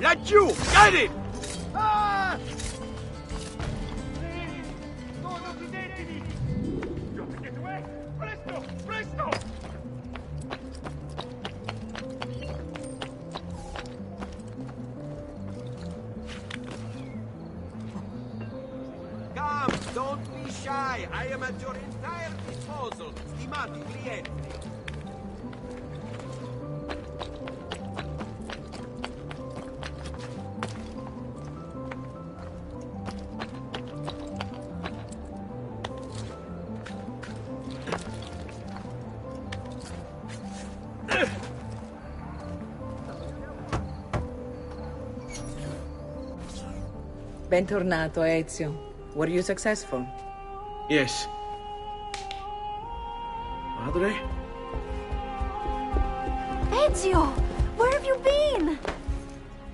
Laggiù! Get it! Ah! No, non fidetevi! You have to get away! Presto! Presto! Come, don't be shy. I am at your entire disposal. Stimati clienti. Bentornato, Ezio. Were you successful? Yes. Madre? Ezio! Where have you been?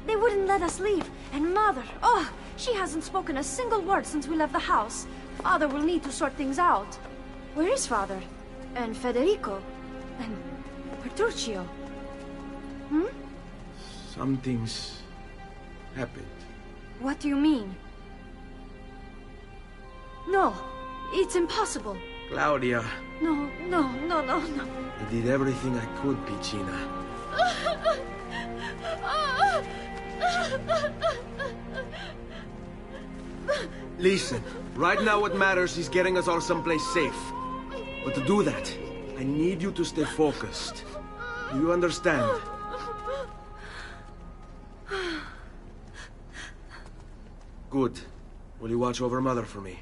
They wouldn't let us leave. And Mother, oh, she hasn't spoken a single word since we left the house. Father will need to sort things out. Where is Father? And Federico? And Petruccio? Hmm? Something's happened. What do you mean? No, it's impossible. Claudia. No. I did everything I could, Piccina. Listen, right now what matters is getting us all someplace safe. But to do that, I need you to stay focused. Do you understand? Good. Will you watch over Mother for me?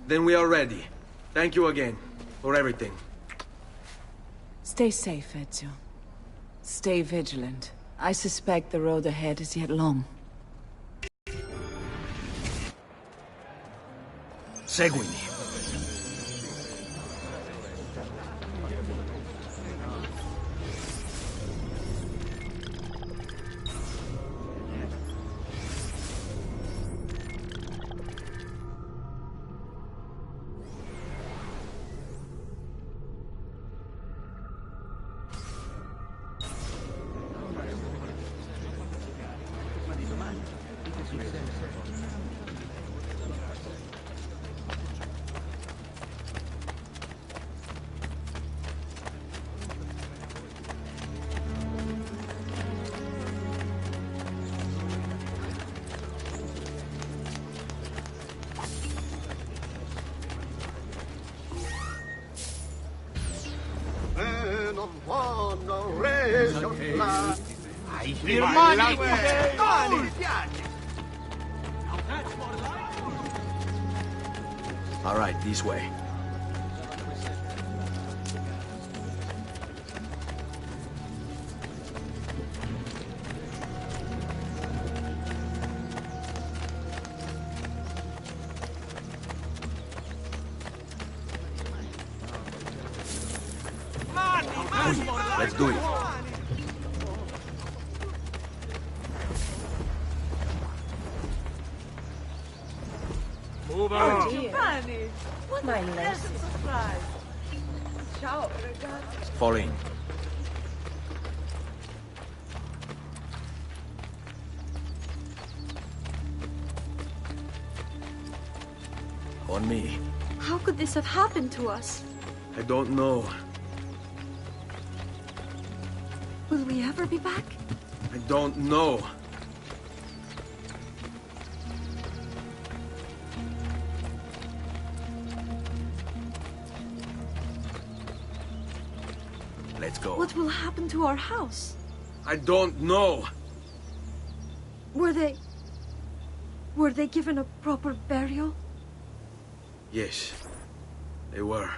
Then we are ready. Thank you again for everything. Stay safe, Ezio. Stay vigilant. I suspect the road ahead is yet long. Seguimi. All right, this way. Let's do it. Move on! Giovanni! What My a legs. pleasant surprise! Ciao, ragazzi. Fall in. On me. How could this have happened to us? I don't know. Will we ever be back? I don't know. Let's go. What will happen to our house? I don't know. Were they given a proper burial? Yes, they were.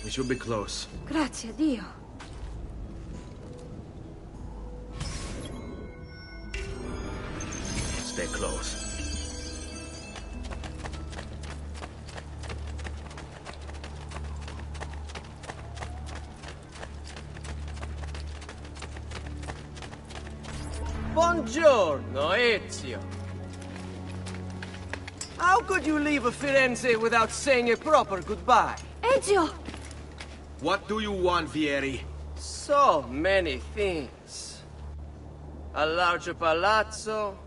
We should be close. Grazie, Dio. Stay close. Buongiorno, Ezio. How could you leave Firenze without saying a proper goodbye? Ezio! What do you want, Vieri? So many things. A larger palazzo,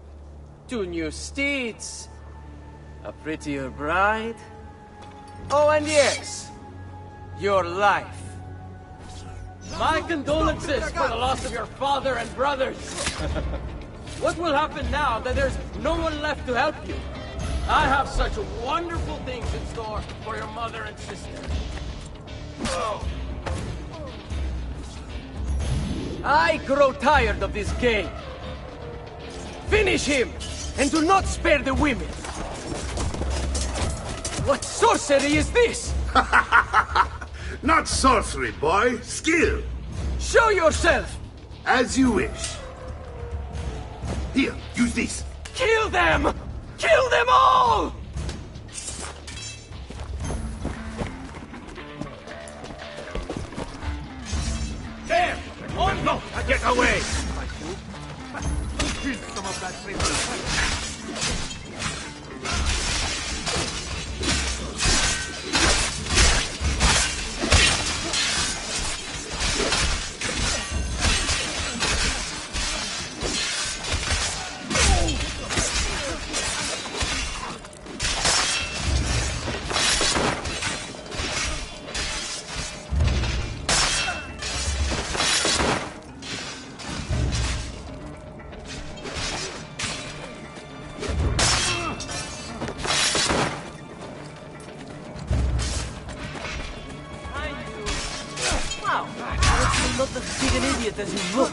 2 new steeds, a prettier bride. Oh, and yes, your life. My condolences for the loss of your father and brothers. What will happen now that there's no one left to help you? I have such wonderful things in store for your mother and sister. I grow tired of this game. Finish him, and do not spare the women. What sorcery is this? Not sorcery, boy. Skill. Show yourself! As you wish. Here, use this. Kill them! Kill them all! There! On! No! Get away! Some of that Wow! You're not as big an idiot as you look.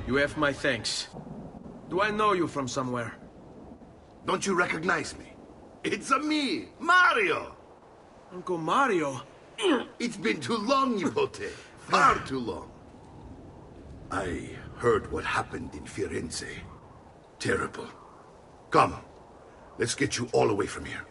You have my thanks. Do I know you from somewhere? Don't you recognize me? It's a me, Mario! Uncle Mario? It's been too long, Nipote. Far too long. I heard what happened in Firenze. Terrible. Come, let's get you all away from here.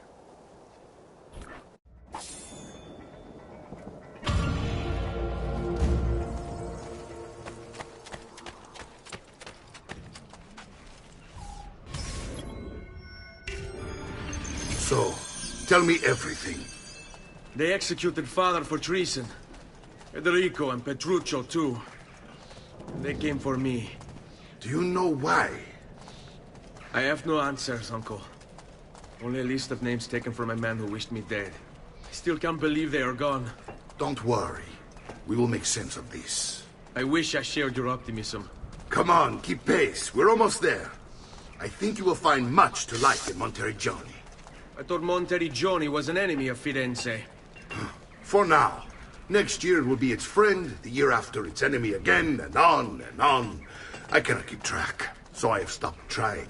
So, tell me everything. They executed father for treason. Federico and Petruccio, too. They came for me. Do you know why? I have no answers, Uncle. Only a list of names taken from a man who wished me dead. I still can't believe they are gone. Don't worry. We will make sense of this. I wish I shared your optimism. Come on, keep pace. We're almost there. I think you will find much to like in Monteriggioni. I thought Monteriggioni was an enemy of Firenze. For now. Next year it will be its friend, the year after its enemy again, and on and on. I cannot keep track, so I have stopped trying.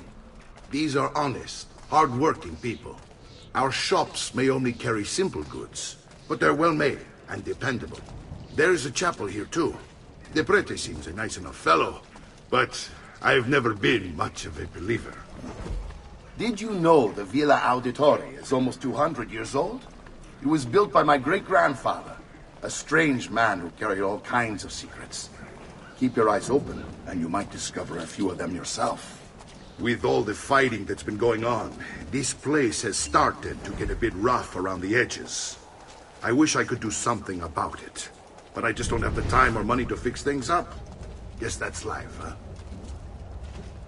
These are honest, hard-working people. Our shops may only carry simple goods, but they're well-made and dependable. There is a chapel here, too. The prete seems a nice enough fellow, but I've never been much of a believer. Did you know the Villa Auditore is almost 200 years old? It was built by my great-grandfather, a strange man who carried all kinds of secrets. Keep your eyes open, and you might discover a few of them yourself. With all the fighting that's been going on, this place has started to get a bit rough around the edges. I wish I could do something about it, but I just don't have the time or money to fix things up. Guess that's life, huh?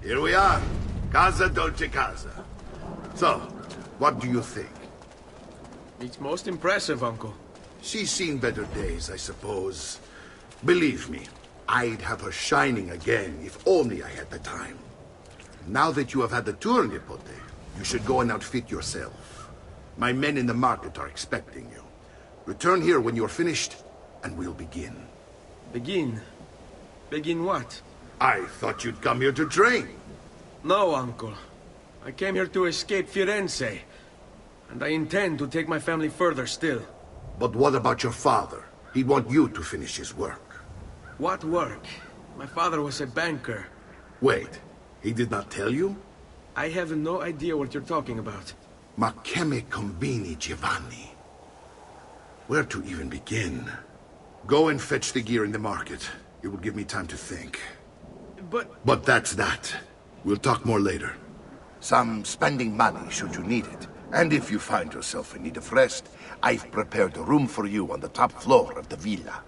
Here we are. Casa Dolce Casa. So, what do you think? It's most impressive, Uncle. She's seen better days, I suppose. Believe me, I'd have her shining again if only I had the time. Now that you have had the tour, Nipote, you should go and outfit yourself. My men in the market are expecting you. Return here when you're finished, and we'll begin. Begin? Begin what? I thought you'd come here to train. No, Uncle. I came here to escape Firenze, and I intend to take my family further still. But what about your father? He'd want you to finish his work. What work? My father was a banker. Wait, he did not tell you? I have no idea what you're talking about. Ma che me combini, Giovanni? Where to even begin? Go and fetch the gear in the market. It will give me time to think. But that's that. We'll talk more later. Some spending money should you need it. And if you find yourself in need of rest, I've prepared a room for you on the top floor of the villa.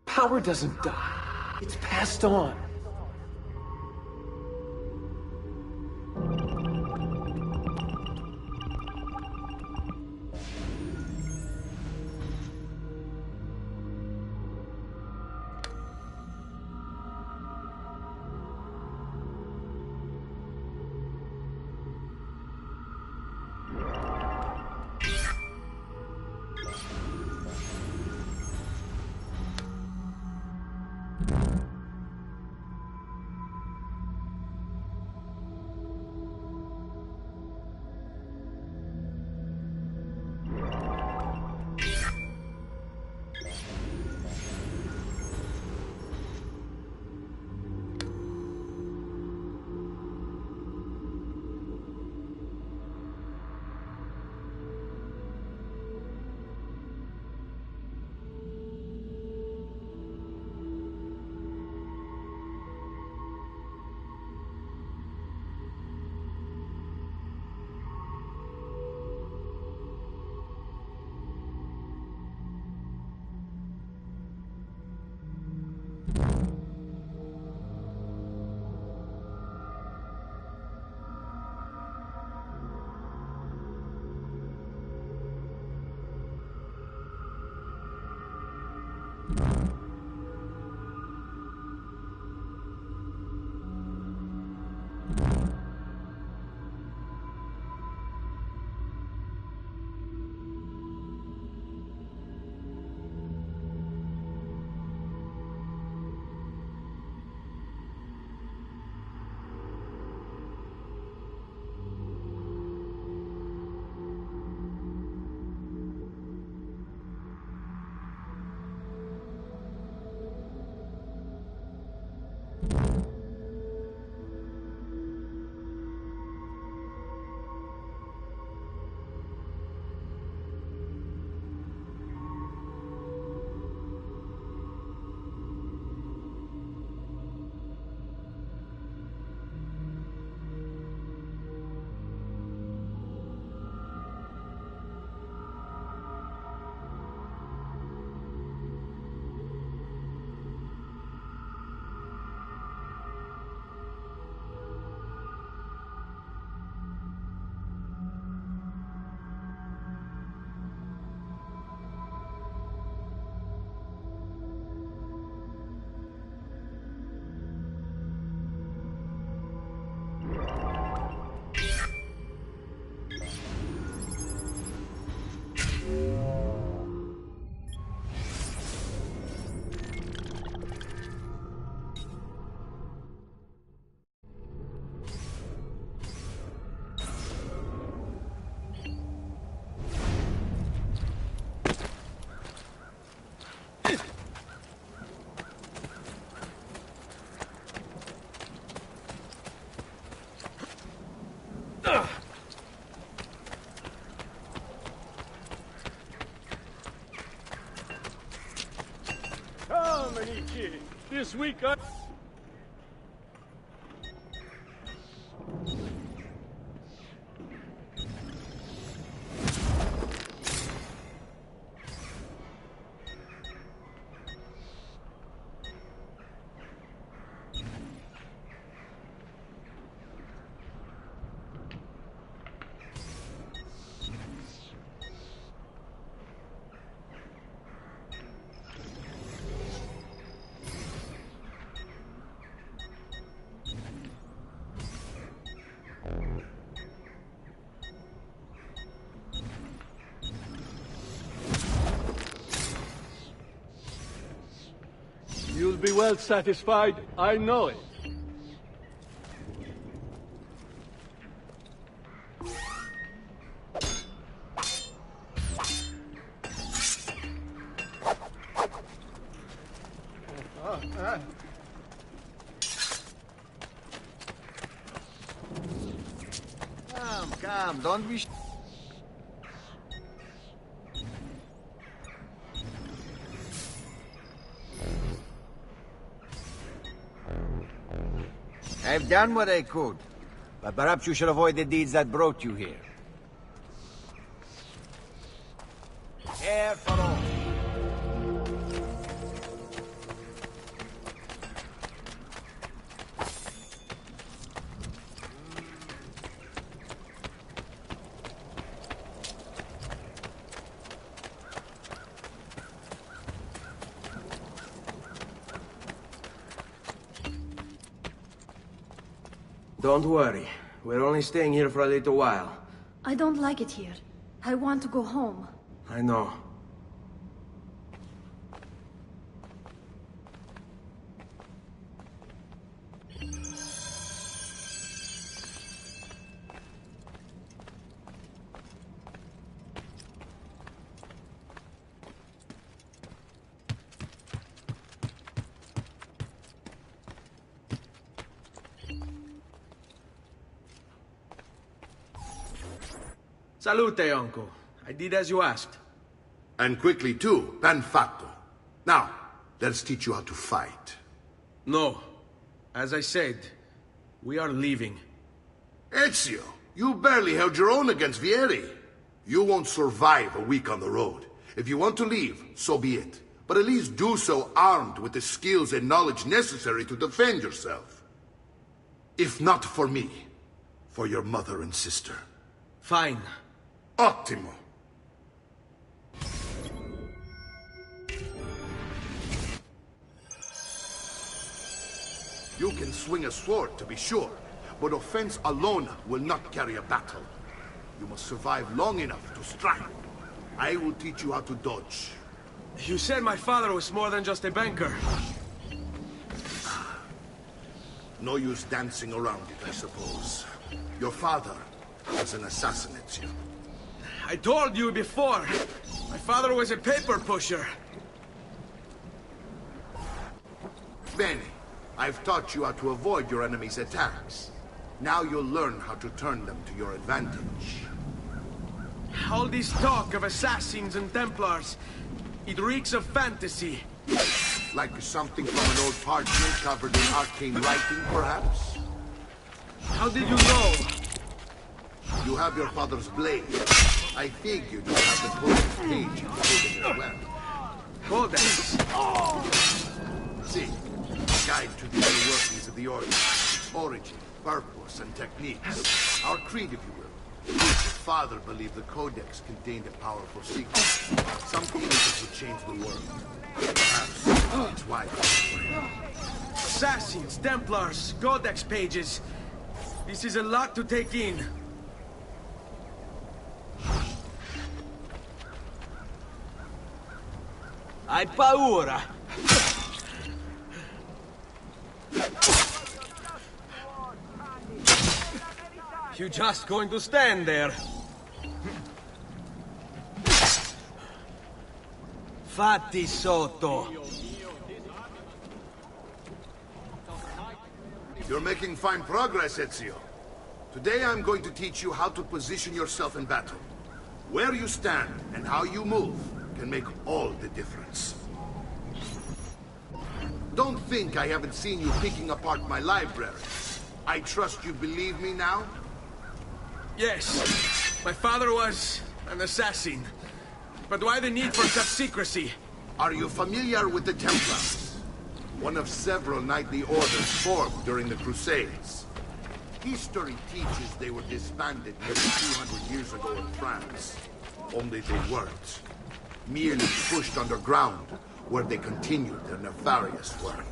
Power doesn't die. It's passed on. kid. This week I... You'll be well satisfied, I know it. Come, don't be... I've done what I could, but perhaps you should avoid the deeds that brought you here. Care for all. Don't worry. We're only staying here for a little while. I don't like it here. I want to go home. I know. Salute, uncle. I did as you asked. And quickly too, ben fatto. Now, let's teach you how to fight. No. As I said, we are leaving. Ezio, you barely held your own against Vieri. You won't survive a week on the road. If you want to leave, so be it. But at least do so armed with the skills and knowledge necessary to defend yourself. If not for me, for your mother and sister. Fine. Ottimo. You can swing a sword, to be sure, but offense alone will not carry a battle. You must survive long enough to strike. I will teach you how to dodge. You said my father was more than just a banker. No use dancing around it, I suppose. Your father was an assassin, Ezio. I told you before. My father was a paper pusher. Bene. I've taught you how to avoid your enemy's attacks. Now you'll learn how to turn them to your advantage. All this talk of assassins and Templars, it reeks of fantasy. Like something from an old parchment covered in arcane writing, perhaps? How did you know? You have your father's blade. I figured you have the codex page included as well. Codex? See, a guide to the inner workings of the Order. Its origin, purpose, and techniques. Our creed, if you will. Your father believed the codex contained a powerful secret. Something that would change the world. Perhaps it's why for him. Assassins, Templars, Codex pages. This is a lot to take in. Hai paura? You just going to stand there? Fatti sotto. You're making fine progress, Ezio. Today I'm going to teach you how to position yourself in battle. Where you stand and how you move can make all the difference. Don't think I haven't seen you picking apart my library. I trust you believe me now? Yes. My father was an assassin. But why the need for such secrecy? Are you familiar with the Templars? One of several knightly orders formed during the Crusades. History teaches they were disbanded nearly 200 years ago in France. Only they weren't. Merely pushed underground, where they continued their nefarious work.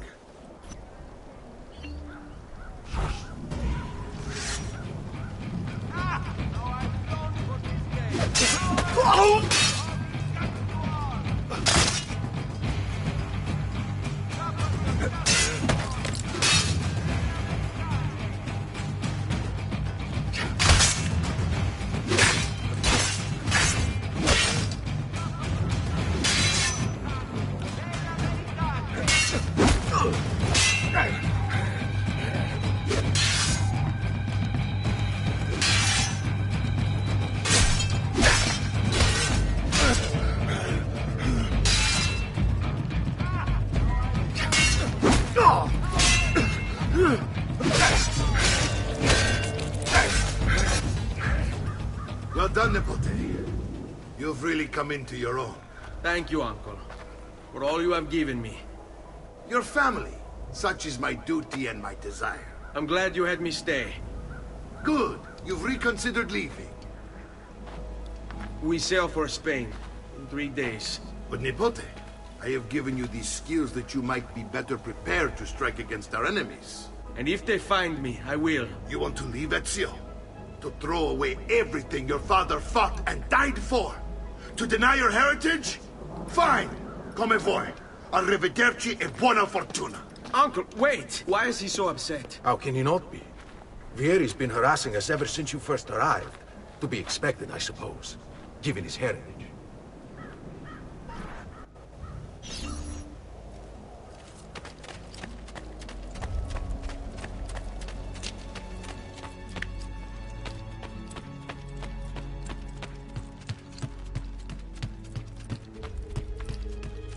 Well done, Nipote. You've really come into your own. Thank you, Uncle, for all you have given me. Your family. Such is my duty and my desire. I'm glad you had me stay. Good. You've reconsidered leaving. We sail for Spain in 3 days. But Nipote, I have given you these skills that you might be better prepared to strike against our enemies. And if they find me, I will. You want to leave Ezio? To throw away everything your father fought and died for? To deny your heritage? Fine! Come vuoi. Arrivederci e buona fortuna. Uncle, wait! Why is he so upset? How can he not be? Vieri's been harassing us ever since you first arrived. To be expected, I suppose, given his heritage.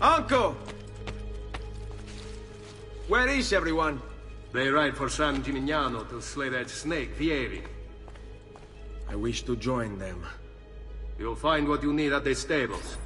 Uncle! Where is everyone? They ride for San Gimignano to slay that snake, Vieri. I wish to join them. You'll find what you need at the stables.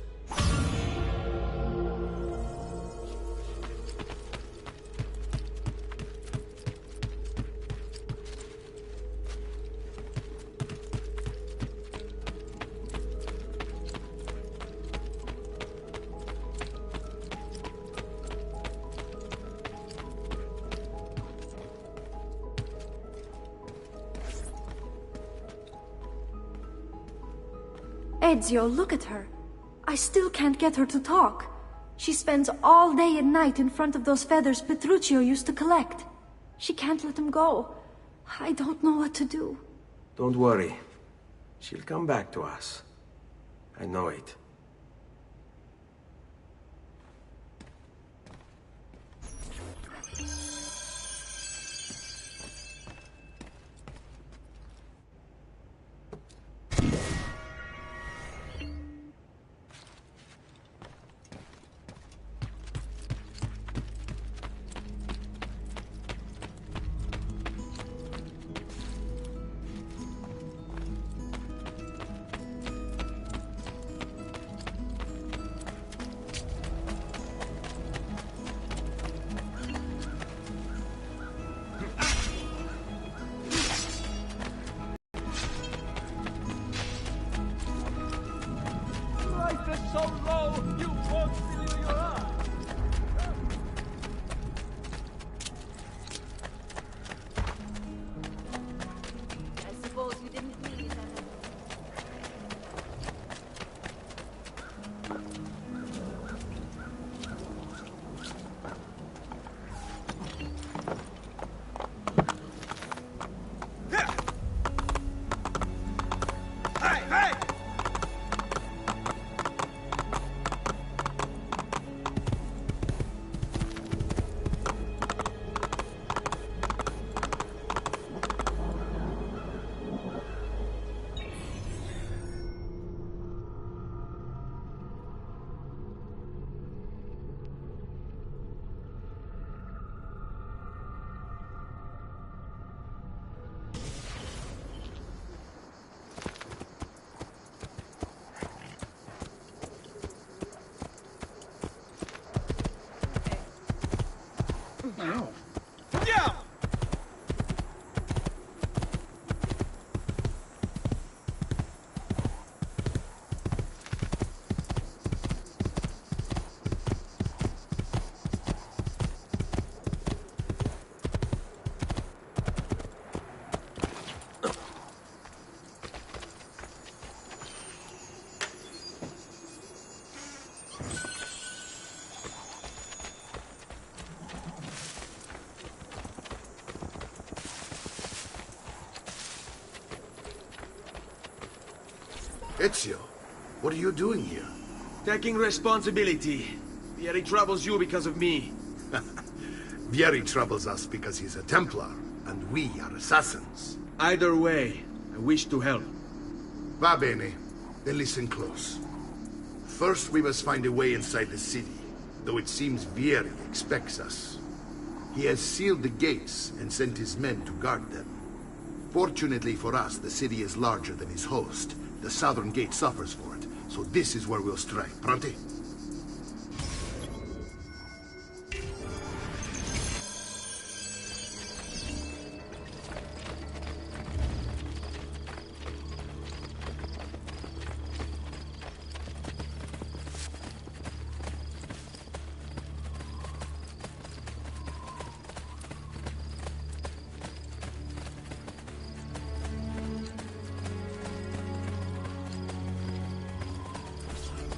Ezio, look at her. I still can't get her to talk. She spends all day and night in front of those feathers Petruchio used to collect. She can't let them go. I don't know what to do. Don't worry. She'll come back to us. I know it. So low, you won't believe your eyes. I suppose you didn't mean that. Ezio, what are you doing here? Taking responsibility. Vieri troubles you because of me. Vieri troubles us because he's a Templar, and we are assassins. Either way, I wish to help. Va bene. Then listen close. First, we must find a way inside the city, though it seems Vieri expects us. He has sealed the gates and sent his men to guard them. Fortunately for us, the city is larger than his host. The southern gate suffers for it, so this is where we'll strike. Pronti?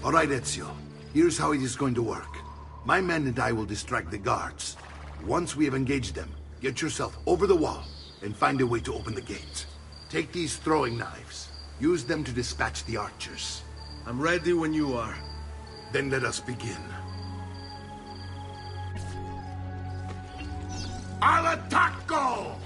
All right, Ezio. Here's how it is going to work. My men and I will distract the guards. Once we have engaged them, get yourself over the wall and find a way to open the gate. Take these throwing knives. Use them to dispatch the archers. I'm ready when you are. Then let us begin. Al attacco!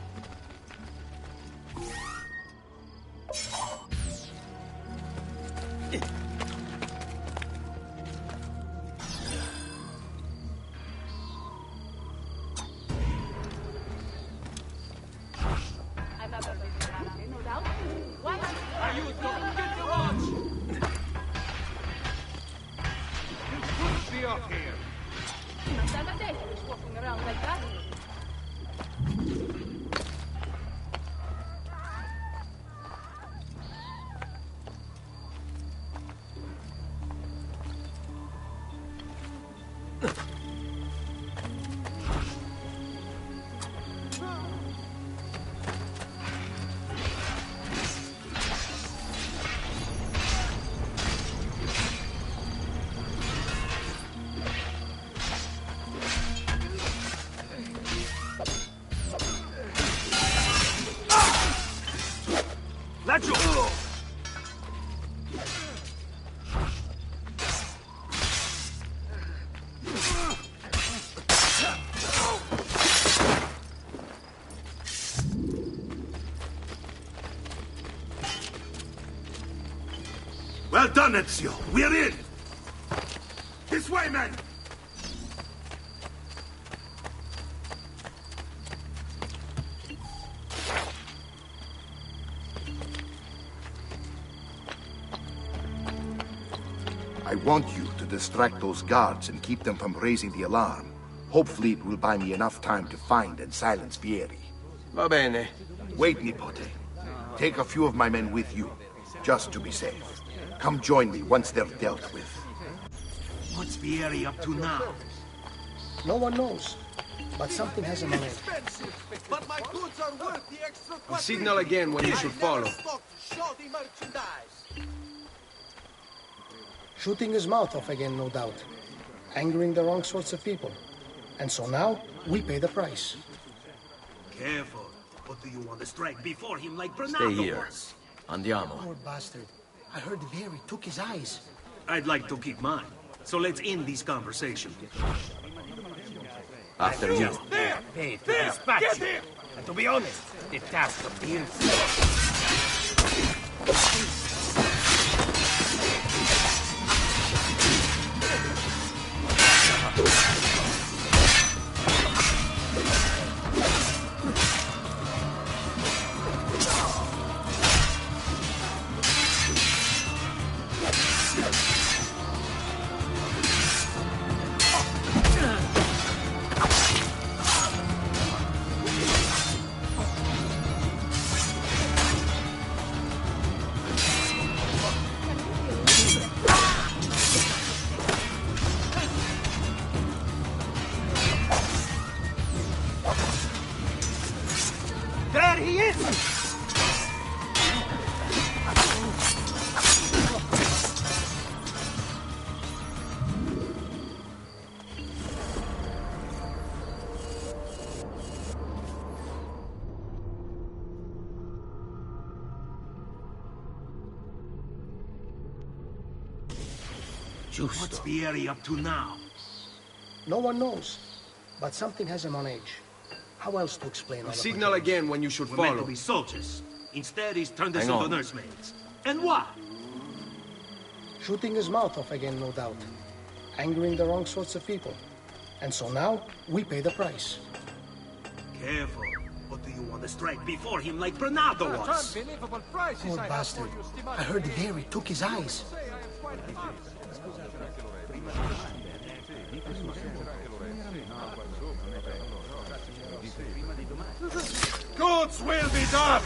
Well done, Ezio. We're in! This way, men! I want you to distract those guards and keep them from raising the alarm. Hopefully it will buy me enough time to find and silence Vieri. Va bene. Wait, Nipote. Take a few of my men with you, just to be safe. Come join me once they're dealt with. What's Vieri up to now? No one knows, but something has him already. But my goods are worth the extra. I'll signal again when you should follow. Shooting his mouth off again, no doubt. Angering the wrong sorts of people. And so now, we pay the price. Careful. What do you want to strike before him like Bernardo Stay here. was? Andiamo. Poor bastard. I heard Vieri took his eyes. I'd like to keep mine. So let's end this conversation. After you. There! Paid to dispatch you. And to be honest, the task appears. What's Vieri up to now? No one knows, but something has him on edge. How else to explain all the Signal patrols? again when you should We're meant follow. to be soldiers. Instead, he's turned us Hang into on. nursemaids. And what? Shooting his mouth off again, no doubt. Angering the wrong sorts of people. And so now, we pay the price. Careful. What do you want to strike before him like Bernardo was? Poor bastard. I heard Vieri took his eyes. God's will be done!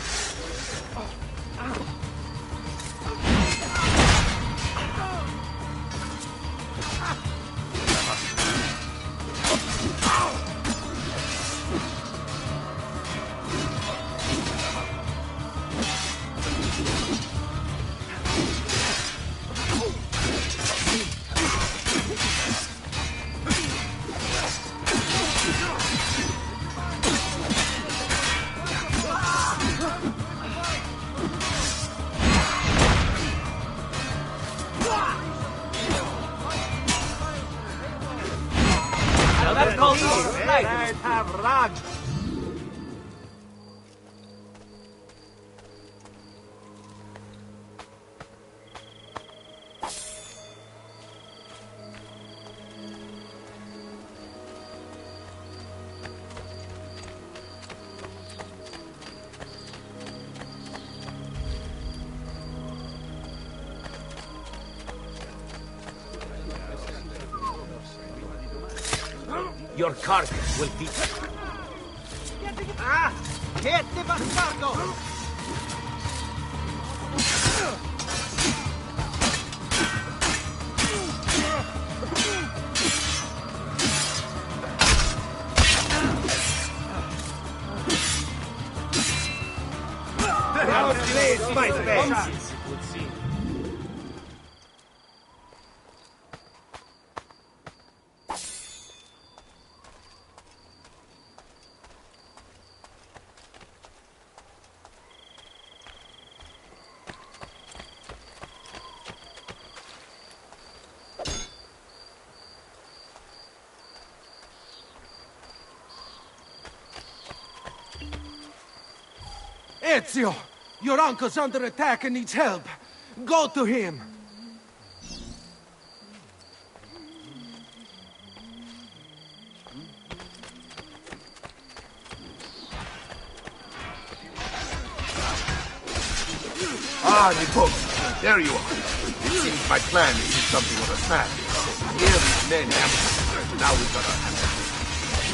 Your carcass will be... Ah! Siete bastardo! Now please, my friends! Ezio! Your uncle's under attack and needs help. Go to him! Ah, Nico, there you are. It seems my plan is something of a snap. Here these men ambushed. Now we've got our hands.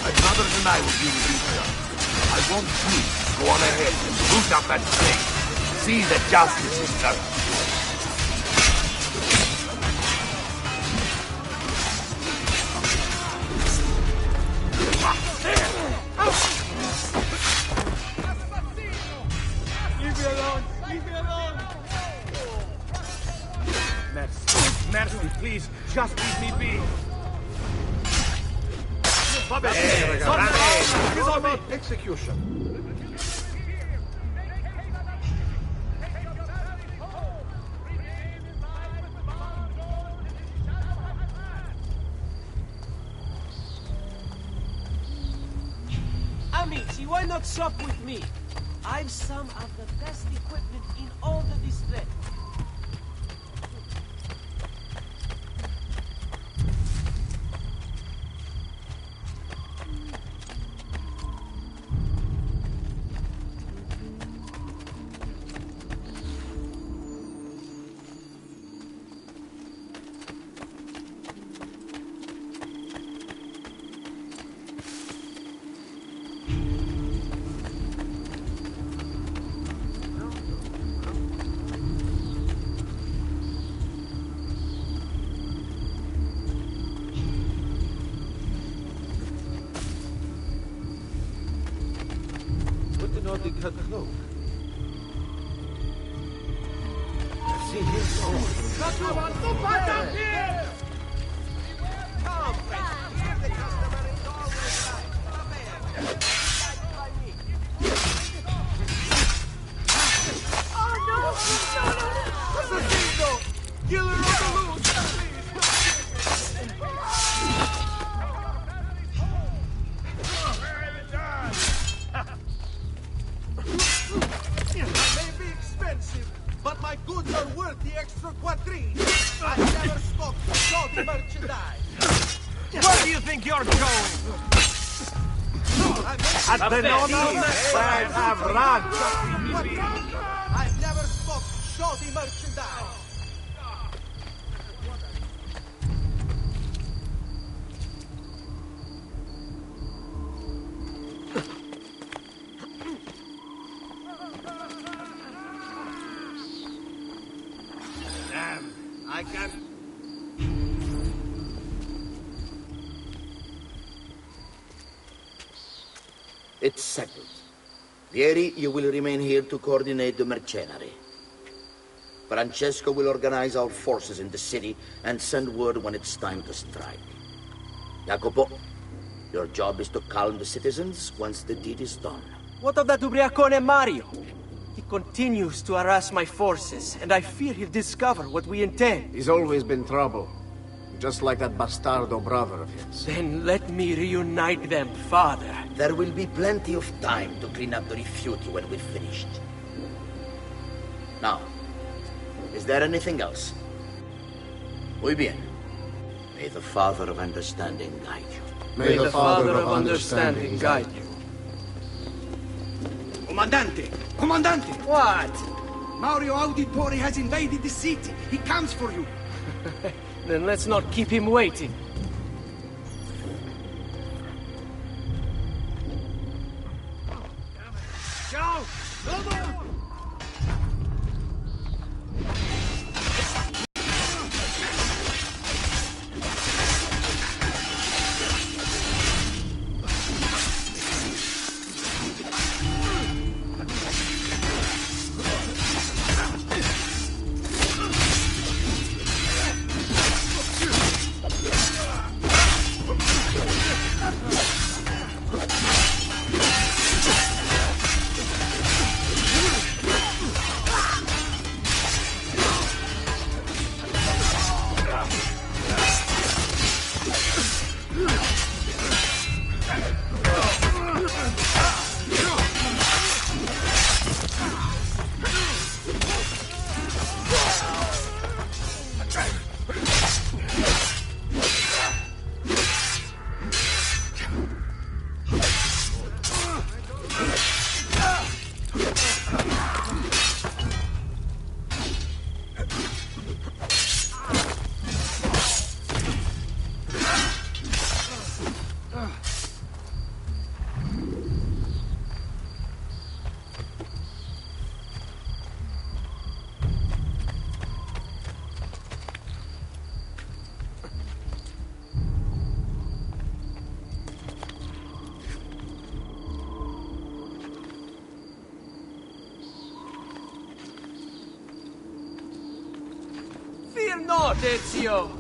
My brothers and I will be with you, sir. I want you to go on ahead and root out that snake. See that justice is done. Leave me alone! Leave me alone! Mercy, mercy, please, just leave me be. Execution. Amici, why not shop with me? I've some of the best equipment in all the district. Nordic cut cloak. I've seen his Assassino! Killer on the loose! Please! Where do you think you're going? At the notice, I have run. I've never smoked shoddy merchandise. Damn, I can't. It's settled. Vieri, you will remain here to coordinate the mercenary. Francesco will organize our forces in the city and send word when it's time to strike. Jacopo, your job is to calm the citizens once the deed is done. What of that ubriacone Mario? He continues to harass my forces, and I fear he'll discover what we intend. He's always been trouble. Just like that bastardo brother of his. Then let me reunite them, father. There will be plenty of time to clean up the refuge when we're finished. Now, is there anything else? Muy bien. May the Father of Understanding guide you. May the Father of Understanding guide you. Comandante! Comandante! What? Mario Auditore has invaded the city. He comes for you. Then let's not keep him waiting. Go! Go! Fear not, Ezio.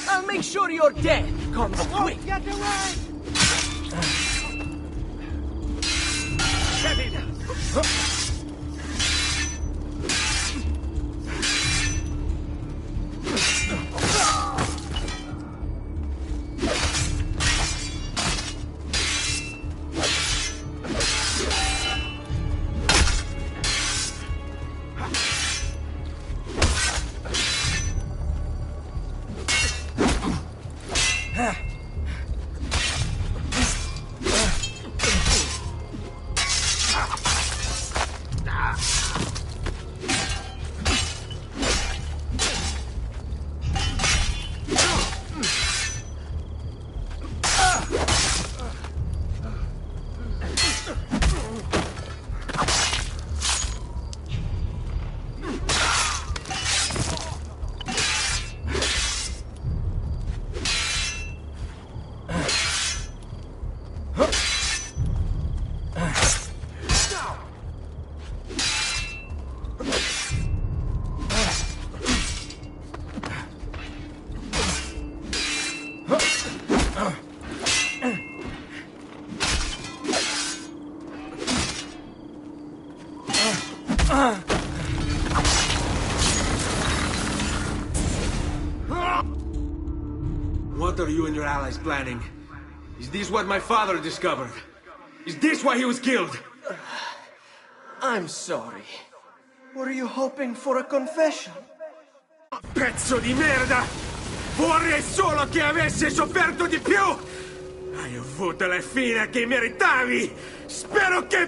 I'll make sure your death comes quick. Get away! Get it! What are you and your allies planning? Is this what my father discovered? Is this why he was killed? I'm sorry. Were you hoping for a confession? Pezzo di merda! Vorrei solo che avessi sofferto di più! Hai avuto la fine che meritavi! Spero che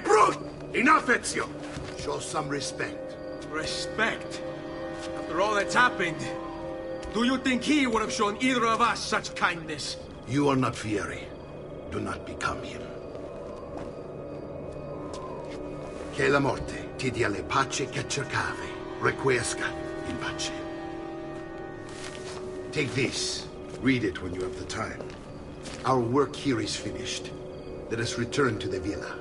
Enough, Ezio! Show some respect. Respect? After all that's happened, do you think he would have shown either of us such kindness? You are not Fieri. Do not become him. Che la morte ti dia le pace che cercavi. Requiesca in pace. Take this. Read it when you have the time. Our work here is finished. Let us return to the villa.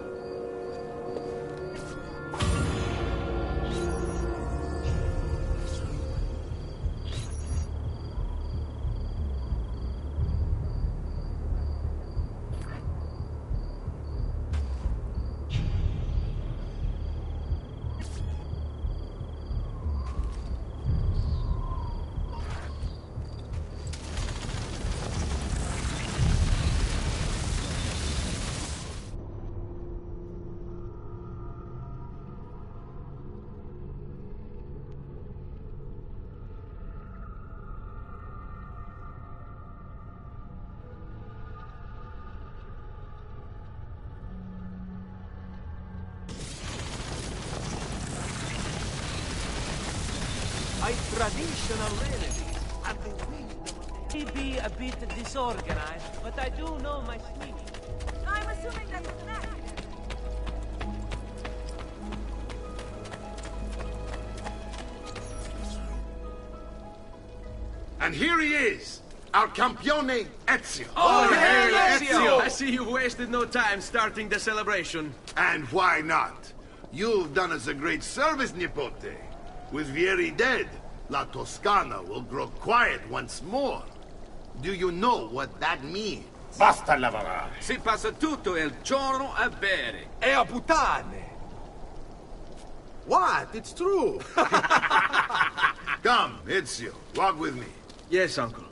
A traditional remedy. He be a bit disorganized, but I do know my sweet. I'm assuming that was an accident. And here he is, our campione Ezio. Oh, hail Ezio! I see you wasted no time starting the celebration. And why not? You've done us a great service, Nipote. With Vieri dead, La Toscana will grow quiet once more. Do you know what that means? Basta lavorare. Si passa tutto il giorno a bere. E a puttane! What? It's true! Come, Ezio, walk with me. Yes, uncle.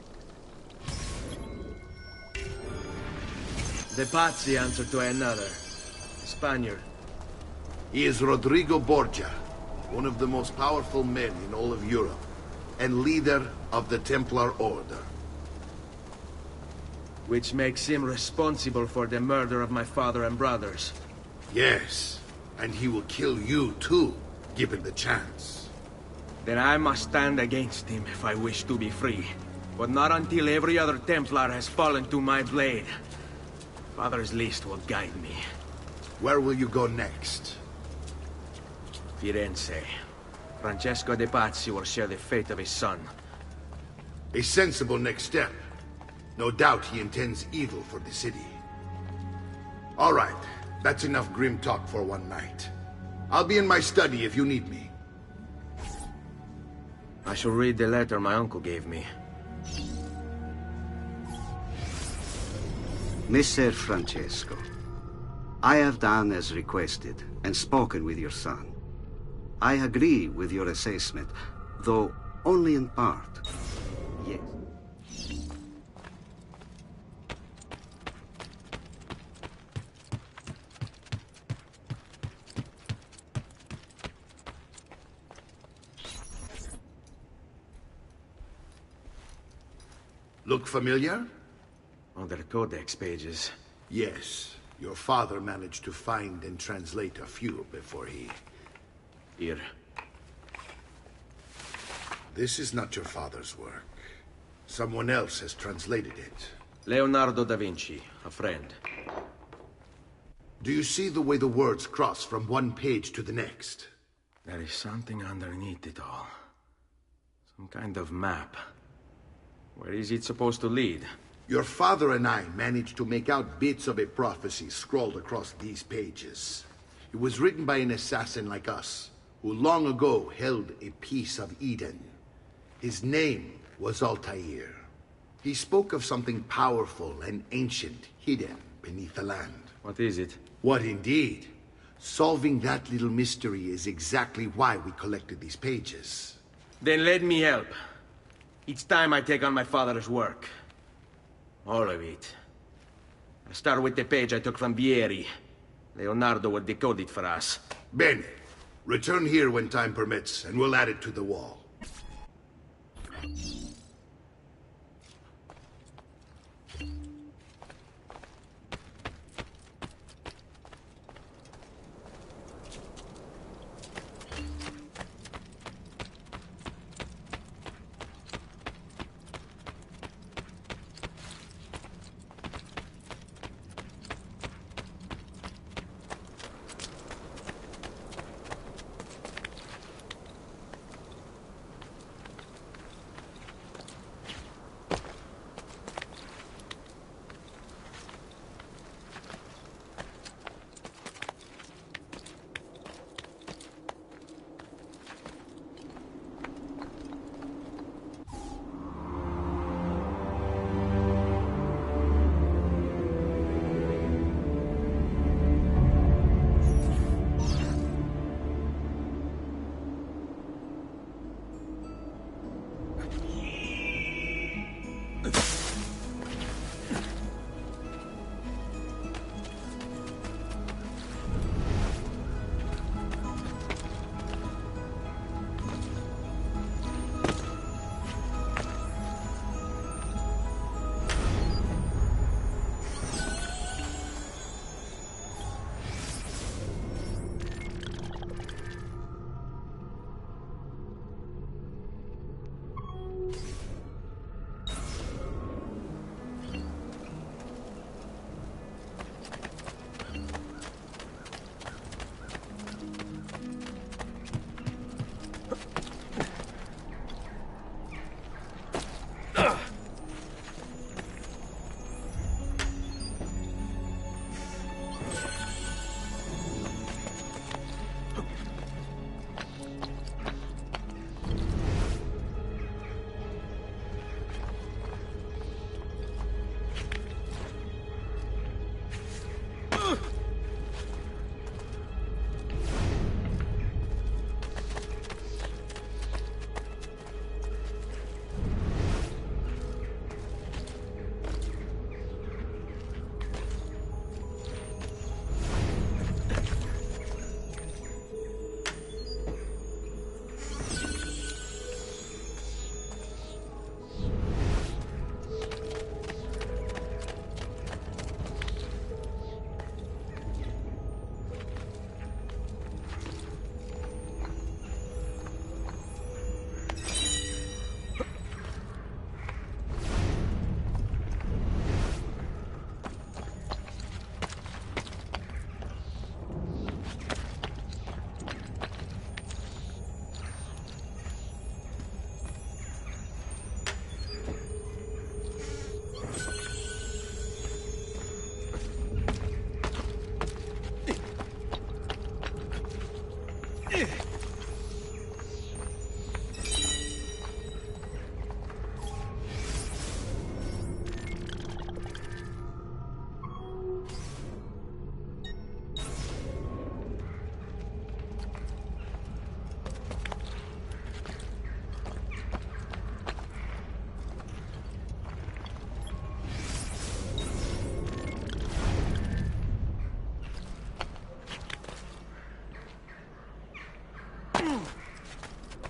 The Pazzi answer to another. Spaniard. He is Rodrigo Borgia, one of the most powerful men in all of Europe, and leader of the Templar Order. Which makes him responsible for the murder of my father and brothers. Yes, and he will kill you too, given the chance. Then I must stand against him if I wish to be free. But not until every other Templar has fallen to my blade. Father's list will guide me. Where will you go next? Firenze. Francesco de Pazzi will share the fate of his son. A sensible next step. No doubt he intends evil for the city. All right, that's enough grim talk for one night. I'll be in my study if you need me. I shall read the letter my uncle gave me. Messer Francesco, I have done as requested and spoken with your son. I agree with your assessment, though only in part. Yes. Look familiar? On their codex pages. Yes. Your father managed to find and translate a few before he... Here. This is not your father's work. Someone else has translated it. Leonardo da Vinci, a friend. Do you see the way the words cross from one page to the next? There is something underneath it all. Some kind of map. Where is it supposed to lead? Your father and I managed to make out bits of a prophecy scrawled across these pages. It was written by an assassin like us, who long ago held a piece of Eden. His name was Altair. He spoke of something powerful and ancient hidden beneath the land. What is it? What indeed? Solving that little mystery is exactly why we collected these pages. Then let me help. Each time I take on my father's work. All of it. I'll start with the page I took from Vieri. Leonardo will decode it for us. Bene. Return here when time permits, and we'll add it to the wall.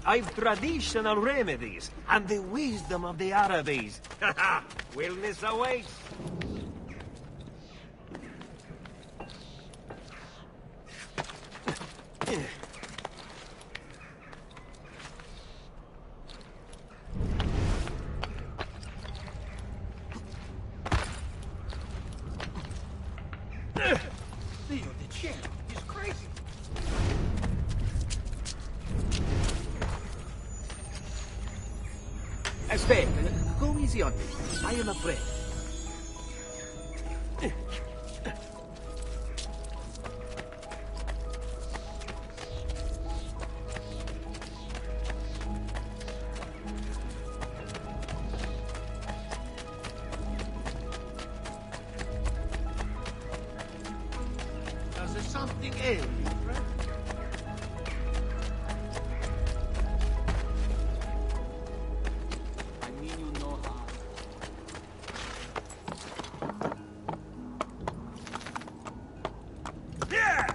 I've traditional remedies and the wisdom of the Arabes. Wellness awaits. Theo, the champ, he's crazy. Stay. Go easy on me. I am afraid. Does there something ail you, friend? I mean you no harm. Yeah!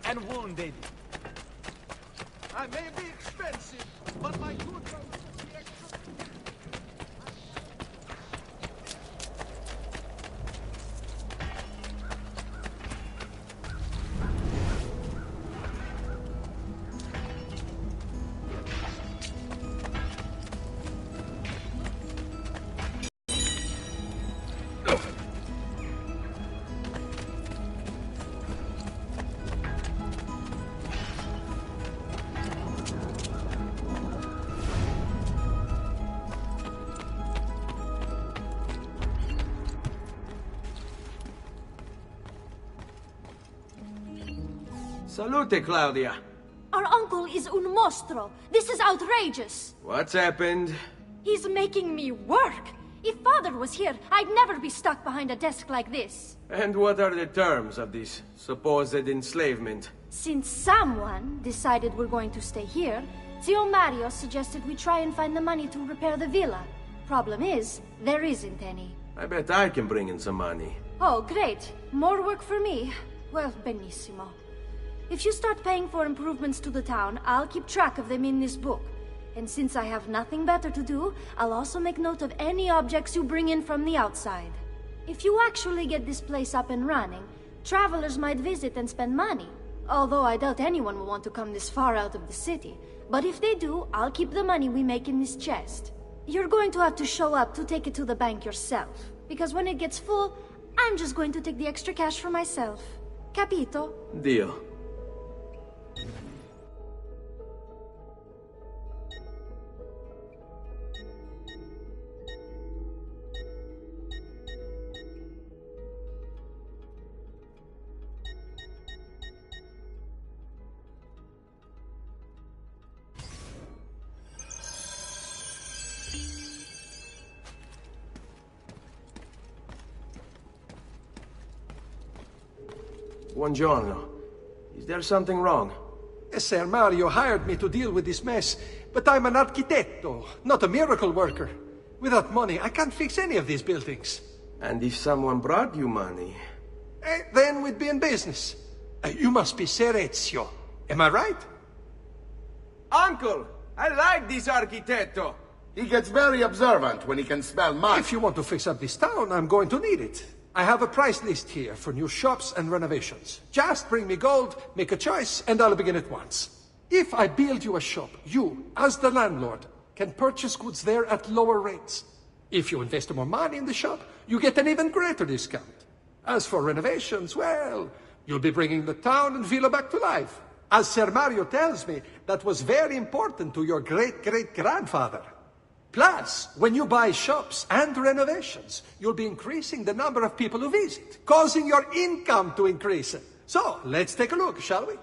And wounded. I may be expensive, but my good brothers are the extra. Salute, Claudia. Our uncle is un mostro. This is outrageous. What's happened? He's making me work. If Father was here, I'd never be stuck behind a desk like this. And what are the terms of this supposed enslavement? Since someone decided we're going to stay here, Zio Mario suggested we try and find the money to repair the villa. Problem is, there isn't any. I bet I can bring in some money. Oh, great. More work for me. Well, benissimo. If you start paying for improvements to the town, I'll keep track of them in this book. And since I have nothing better to do, I'll also make note of any objects you bring in from the outside. If you actually get this place up and running, travelers might visit and spend money. Although I doubt anyone will want to come this far out of the city. But if they do, I'll keep the money we make in this chest. You're going to have to show up to take it to the bank yourself. Because when it gets full, I'm just going to take the extra cash for myself. Capito? Deal. Buongiorno. Is there something wrong? Ser Mario hired me to deal with this mess, but I'm an architetto, not a miracle worker. Without money, I can't fix any of these buildings. And if someone brought you money? Then we'd be in business. You must be Ser Ezio. Am I right? Uncle! I like this architetto! He gets very observant when he can smell mud. If you want to fix up this town, I'm going to need it. I have a price list here for new shops and renovations. Just bring me gold, make a choice, and I'll begin at once. If I build you a shop, you, as the landlord, can purchase goods there at lower rates. If you invest more money in the shop, you get an even greater discount. As for renovations, well, you'll be bringing the town and villa back to life. As Ser Mario tells me, that was very important to your great-great-grandfather. Plus, when you buy shops and renovations, you'll be increasing the number of people who visit, causing your income to increase. So, let's take a look, shall we?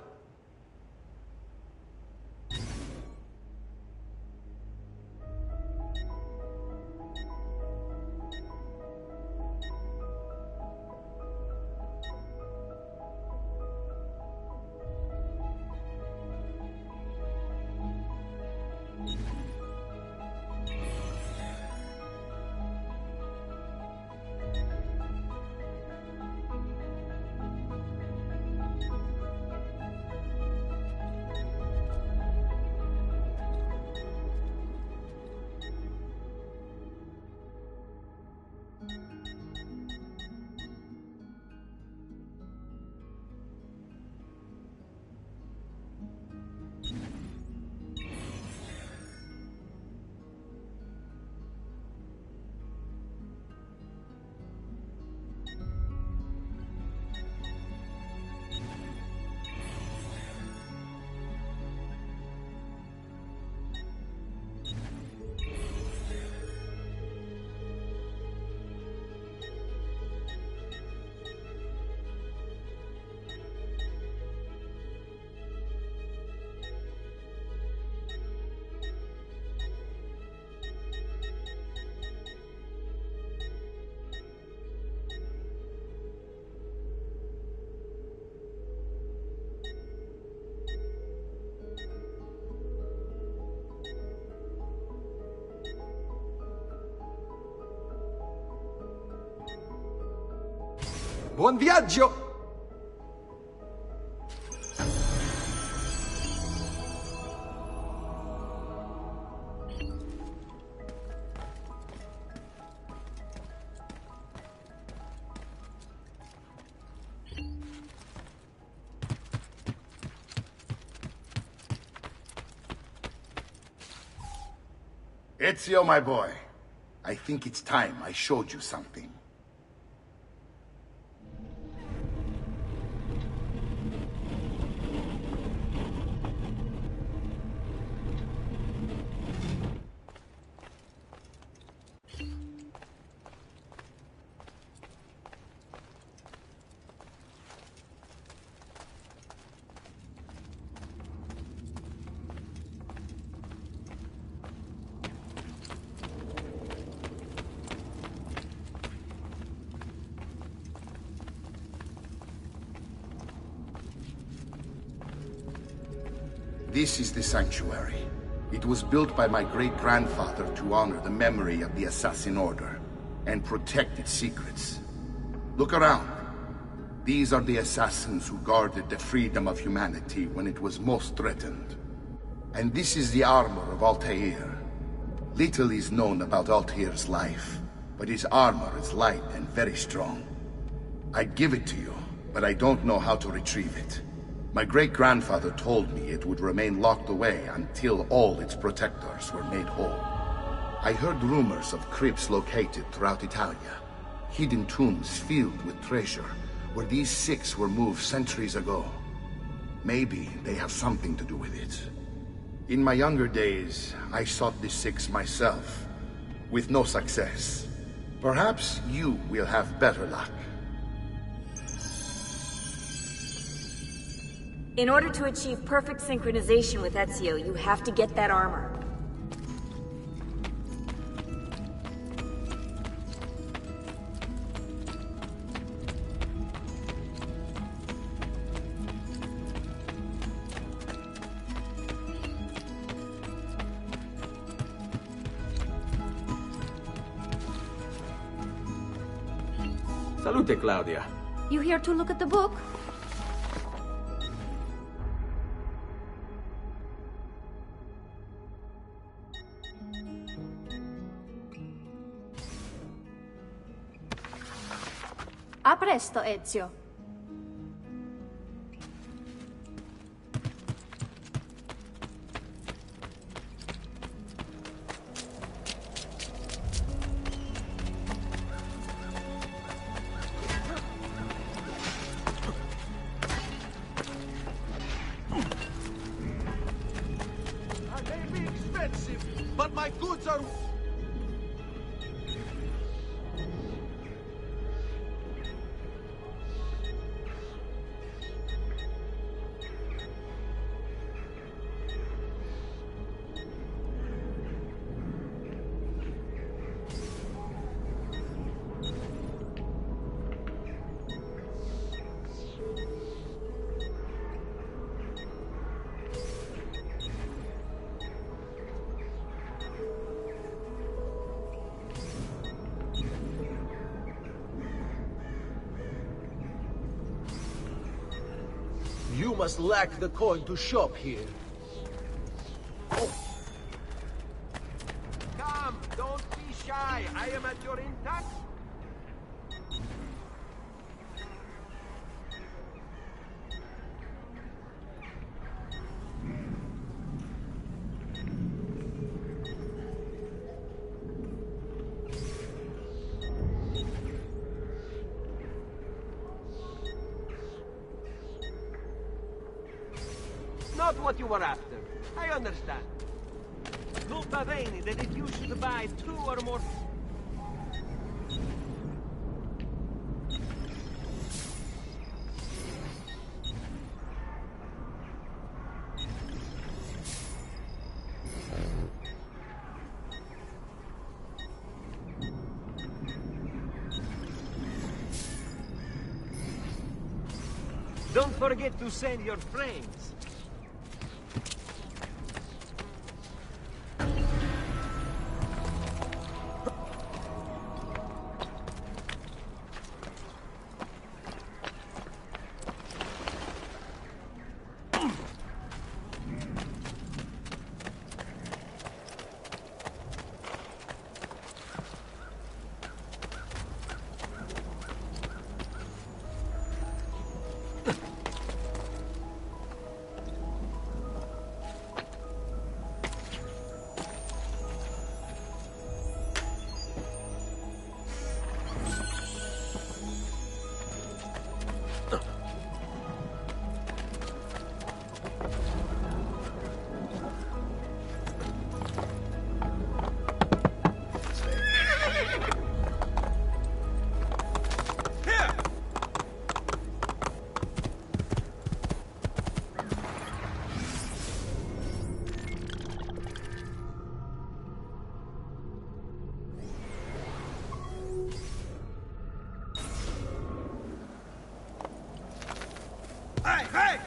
Buon viaggio! Ezio, my boy, I think it's time I showed you something. This is the sanctuary. It was built by my great-grandfather to honor the memory of the Assassin Order and protect its secrets. Look around. These are the assassins who guarded the freedom of humanity when it was most threatened. And this is the armor of Altair. Little is known about Altair's life, but his armor is light and very strong. I'd give it to you, but I don't know how to retrieve it. My great-grandfather told me it would remain locked away until all its protectors were made whole. I heard rumors of crypts located throughout Italia, hidden tombs filled with treasure, where these six were moved centuries ago. Maybe they have something to do with it. In my younger days, I sought the six myself, with no success. Perhaps you will have better luck. In order to achieve perfect synchronization with Ezio, you have to get that armor. Salute, Claudia. You here to look at the book? A presto, Ezio. I may be expensive, but my goods are... You must lack the coin to shop here. Come, don't be shy. I am at your intact. Not what you were after. I understand. Nota bene that if you should buy 2 or more... Don't forget to send your friends. Hey, hey!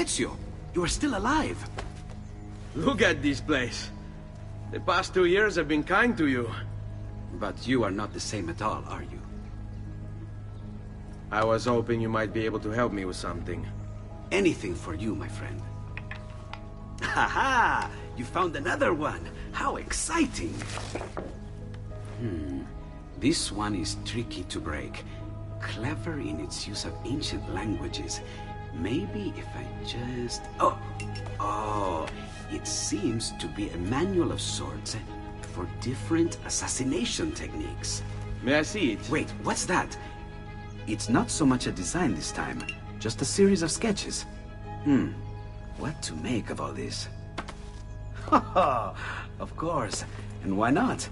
Ezio, you are still alive. Look at this place. The past 2 years have been kind to you. But you are not the same at all, are you? I was hoping you might be able to help me with something. Anything for you, my friend. Ha-ha! You found another one! How exciting! This one is tricky to break. Clever in its use of ancient languages. Maybe if I just... Oh! It seems to be a manual of sorts for different assassination techniques. May I see it? Wait, what's that? It's not so much a design this time, just a series of sketches. What to make of all this? Of course, and why not?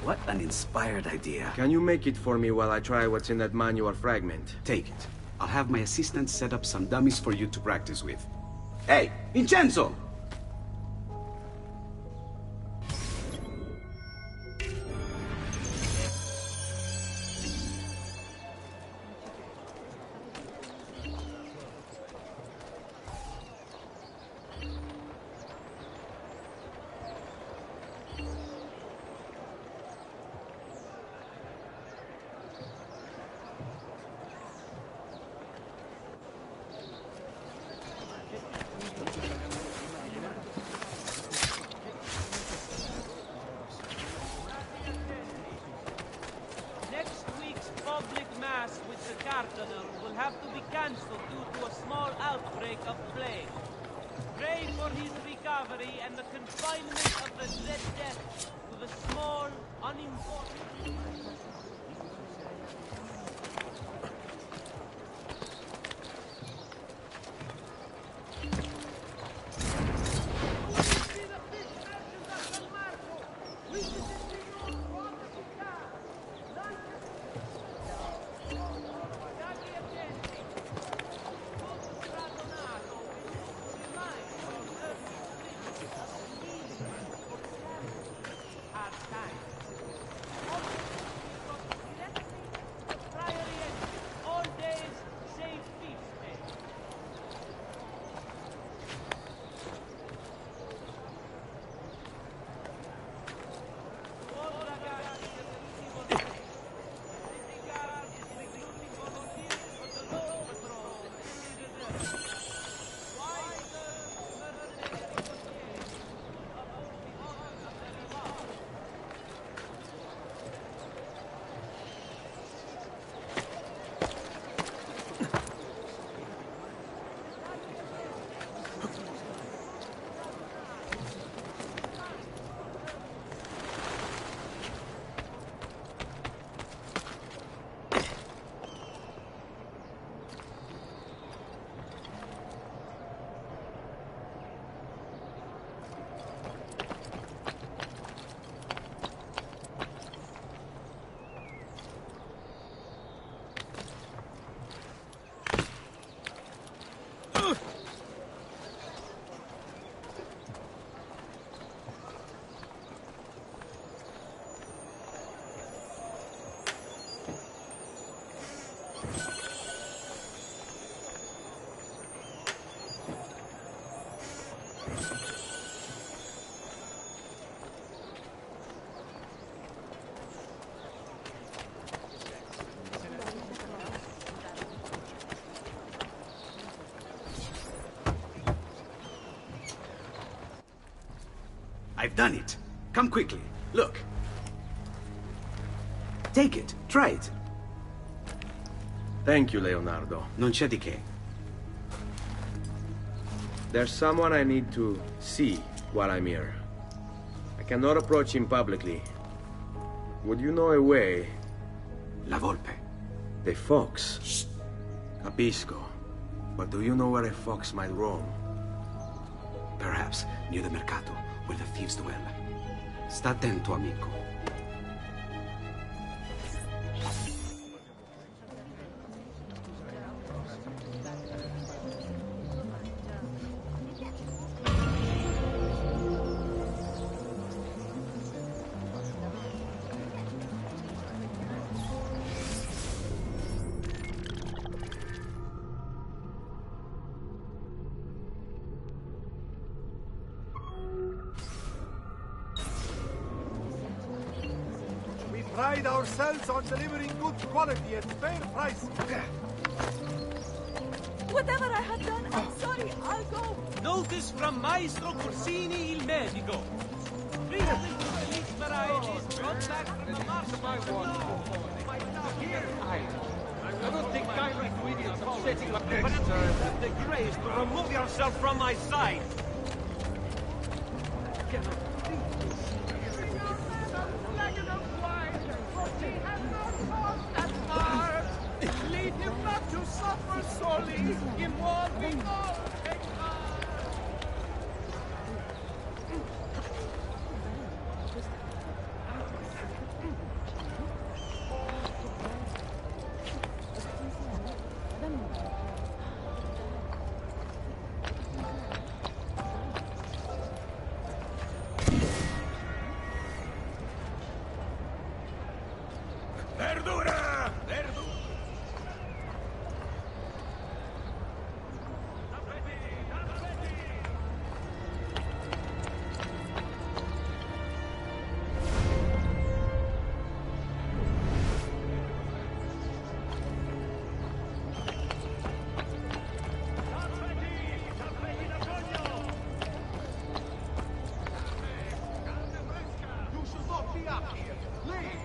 What an inspired idea. Can you make it for me while I try what's in that manual fragment? Take it. I'll have my assistant set up some dummies for you to practice with. Hey, Vincenzo! Next week's public mass with the Cardinal will have to be cancelled due to a small outbreak of plague. Pray for his recovery and the confinement of the Red Death to the small, unimportant... I've done it. Come quickly. Look. Take it. Try it. Thank you, Leonardo. Non c'è di che. There's someone I need to see while I'm here. I cannot approach him publicly. Would you know a way? La Volpe. The fox. Shh. Capisco. But do you know where a fox might roam? Perhaps near the Mercato, where the thieves dwell. Sta attento, amico. pride ourselves on delivering good quality at fair price. Whatever I have done, I'm sorry. I'll go. Notice from Maestro Corsini il medico. Recently released varieties brought back from the market. I don't think direct to idiots upsetting my next time. Have the grace to remove yourself from my sight. Leave him not to suffer sorely. In war we all take Verdura! Verdura! You should not be up here. Leave!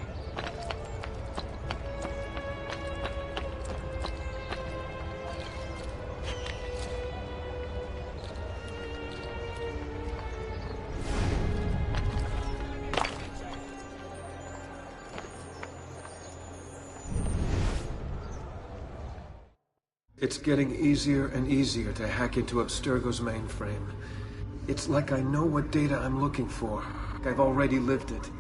It's getting easier and easier to hack into Abstergo's mainframe. It's like I know what data I'm looking for. Like I've already lived it.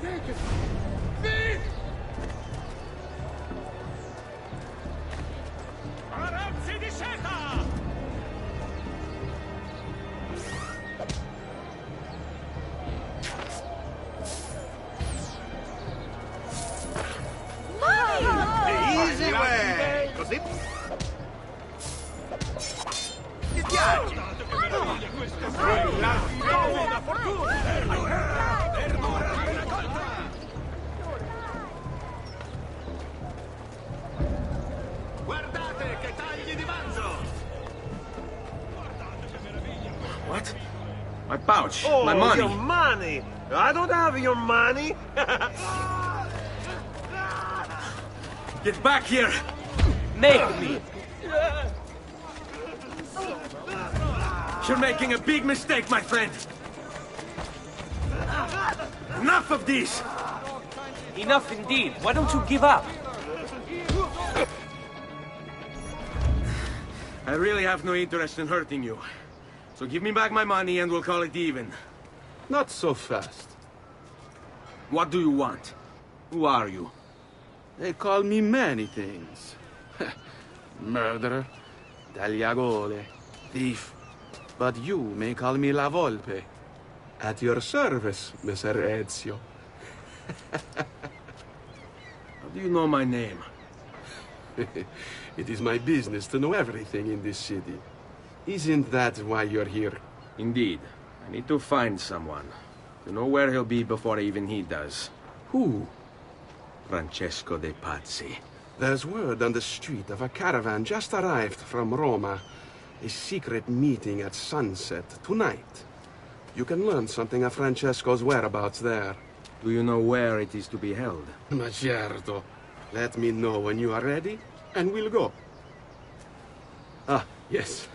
Take it! Speed! Aranzi di seta! Easy way! Così? Ti piace? La buona fortuna! Verdura appena colta! Guardate che tagli di manzo! What? My pouch. Oh, my money. your money! I don't have your money! Get back here! Make me! You're making a big mistake, my friend! Enough of this! Enough indeed. Why don't you give up? I really have no interest in hurting you. So give me back my money and we'll call it even. Not so fast. What do you want? Who are you? They call me many things. Murderer, tagliagole, thief. But you may call me La Volpe. At your service, Messer Ezio. How do you know my name? It is my business to know everything in this city. Isn't that why you're here? Indeed. I need to find someone. To know where he'll be before even he does. Who? Francesco de Pazzi. There's word on the street of a caravan just arrived from Roma. A secret meeting at sunset tonight. You can learn something of Francesco's whereabouts there. Do you know where it is to be held? Ma certo. Let me know when you are ready, and we'll go. Ah, yes.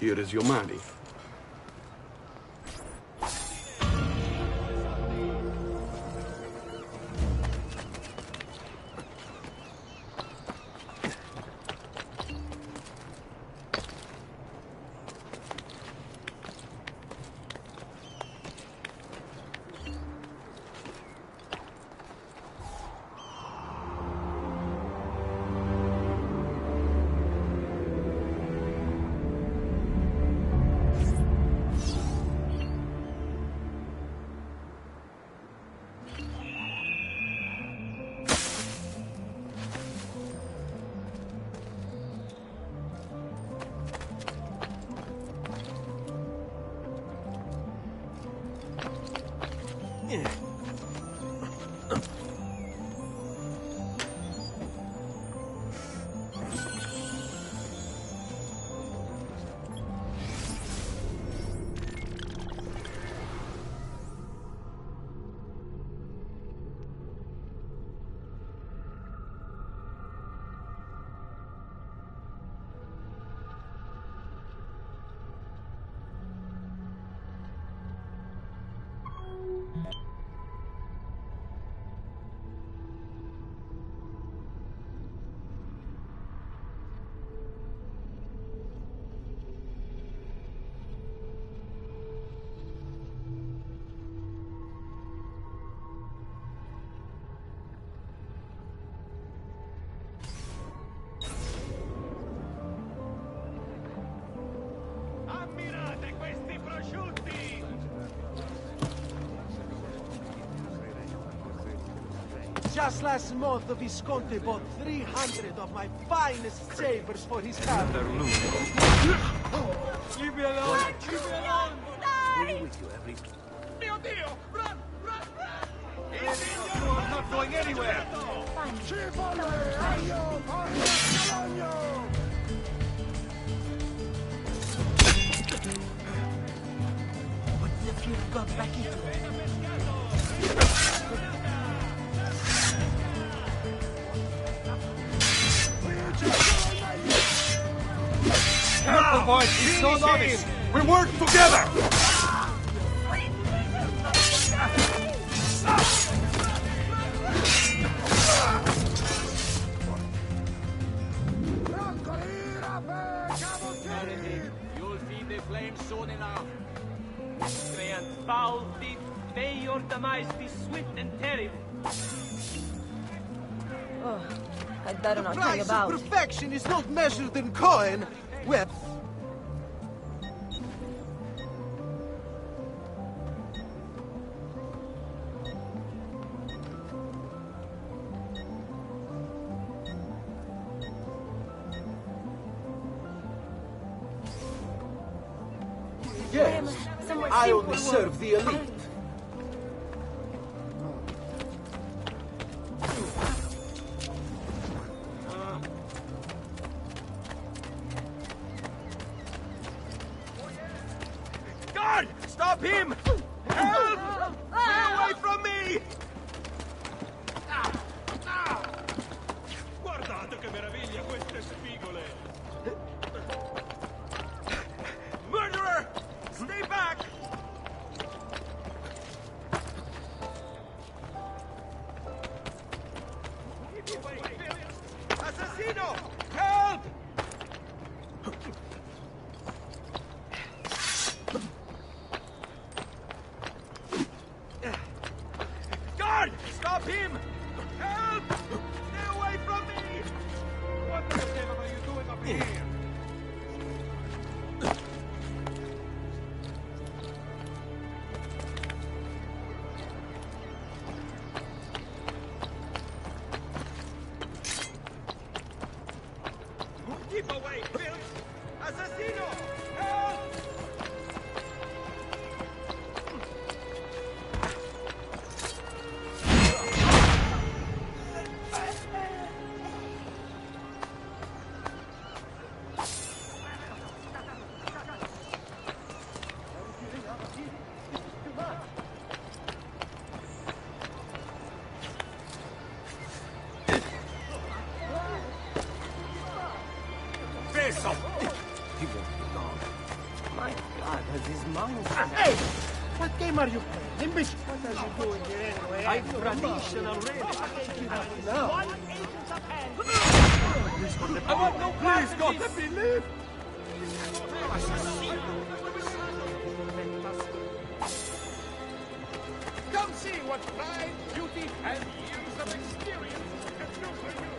Here is your money. Just last month, the Visconti bought 300 of my finest sabers for his family. Leave me alone! Leave me alone! Die! With you, every... Mio Dio! Run! Run! Run! You are not going anywhere! What the fear got back into me? Careful, boys! It's no novice! We work together! You'll see the flames soon enough. Miscreant, foul thief, pay your demise be swift and terrible. Oh, I'd better not hang Price about. of perfection is not measured in coin. Well, Yes, I only serve the elite. Guard! Stop him! Help! Stay away from me! Guardate che meraviglia queste spigole! Murderer! Stay back! Assassino! Help! Guard! Stop him! Help! Stay away from me! What the devil are you doing up here? Keep away, Bill! Assassino! Help! Peso! He won't be long. My God, has his mind... Hey! What game are you playing? Imbish! What are you doing here anyway? By traditional really. No. One agent of hand. I want no Please, God, let me live! Come see what pride, beauty, and years of experience can do for you!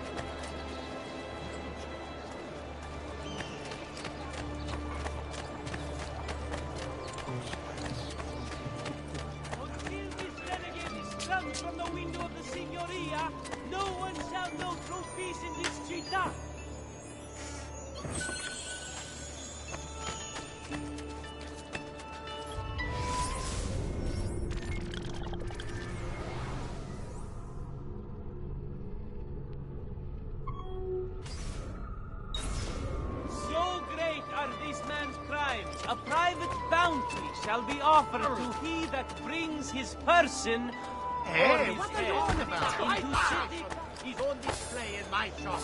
Until this renegade is flung from the window of the Signoria, no one shall know true peace in this città. So great are this man's crimes, a private bounty shall be offered to he that brings his person or his what are you head on about? into city. He's on display in my shop.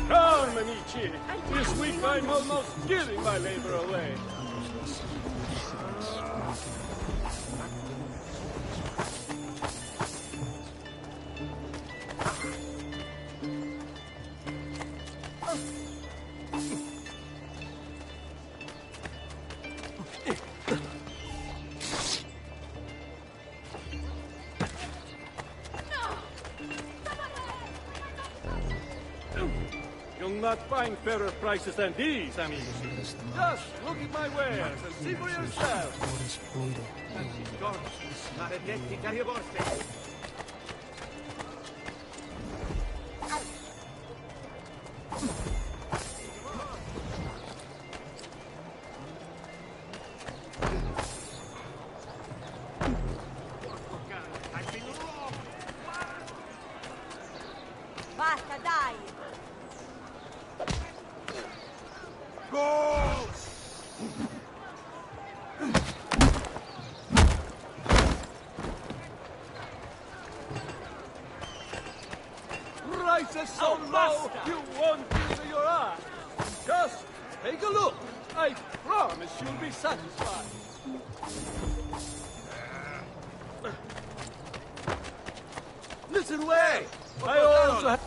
Come, amici. This week I'm almost giving my labor away. You'll not find fairer prices than these, amici. Just look at my wares and see for yourself. Maledetti carrioborse! Basta, dai! Prices so low, you won't use your eye. Just take a look. I promise you'll be satisfied. opposite way! I also have...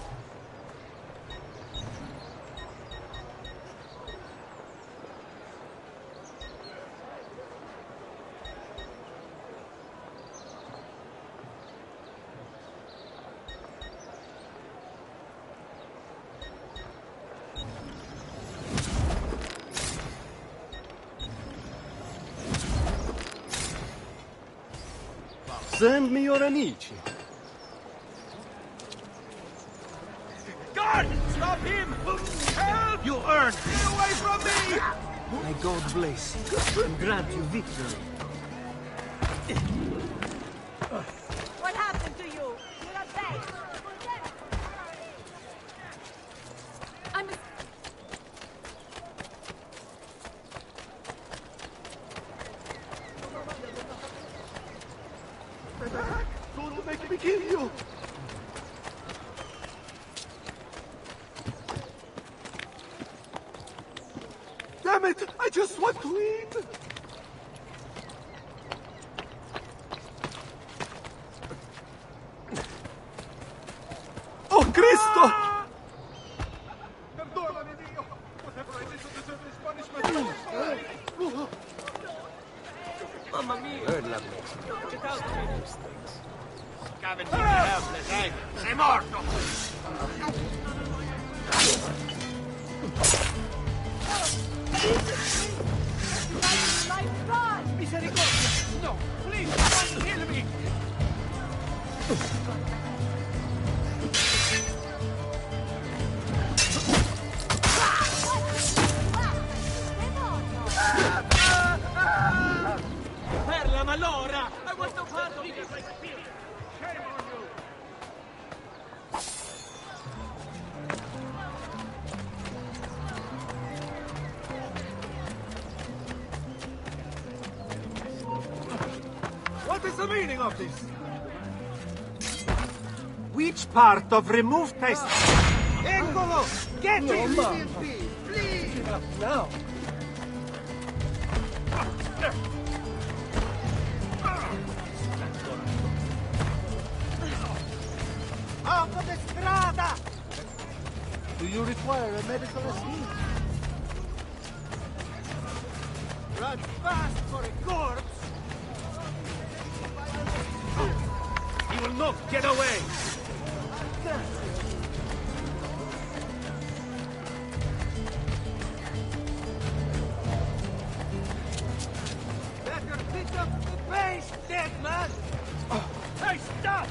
Send me your amici. Guard! Stop him! Help! You earned! Get away from me! May God bless you and grant you victory. What happened to you? You're not back. I'm... God will make me kill you! Damn it! I just want to eat! Oh, Cristo! Perdonami, Dio! Whatever I did to deserve this punishment! Mamma mia! Word, lovely. Get out of here. Scavenging the helpless, eh? Sei morto! Misericordia! No! Please, don't kill me! Perla malora! I was no part of this! Shame on you! What is the meaning of this? Which part of remove test? Eccolo! Get him! Please! Now! Out of the strada! Do you require a medical assist? Run fast for a corpse! He will not get away! Better pick up the pace, dead man! Hey, stop!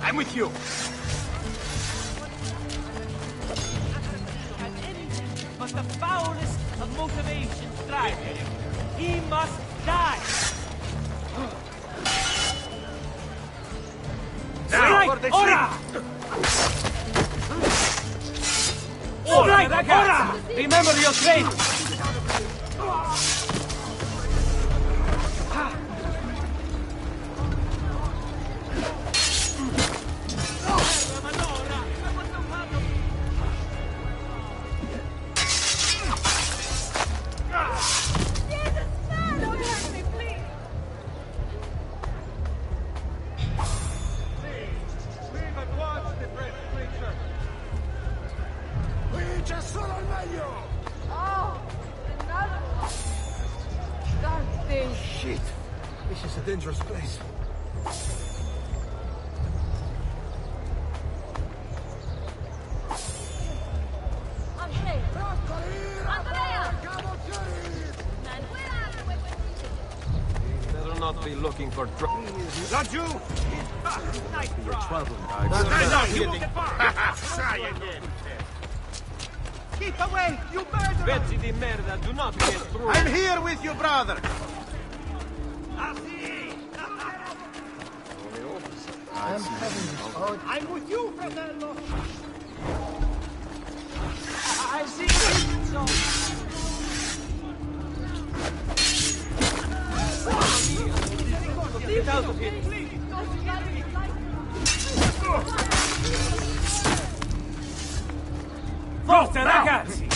I'm with you! But the foulest of motivations drive him. He must die! Now for the ora! Ora! Ora! Remember your training! Shit! This is a dangerous place. Better not be looking for trouble. Not you! Nice trouble. You won't get far! Try again. Keep away, you murderer! Pezzi di merda, do not get through. I'm here with you, brother. I'm having this hard. I'm with you, Fratello! I see it, so... Get out of here, please! Forza, ragazzi!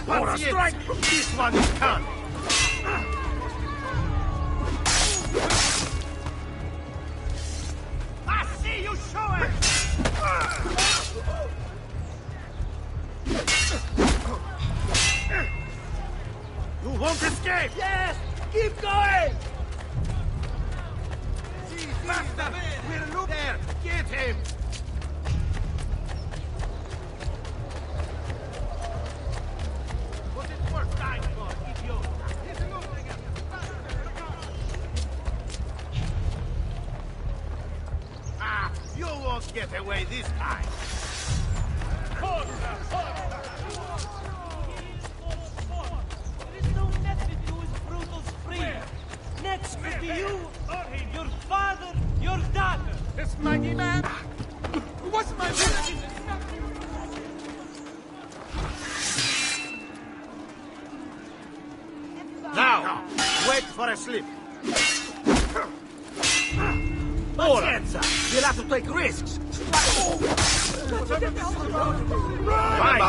Ora strike! This one is done! almost get away this time. There is no method to his brutal spree. Next would be you, your father, your daughter. This mighty man. What's my name? Now, wait for a slip. Pazienza! You'll have to take risks. Vai,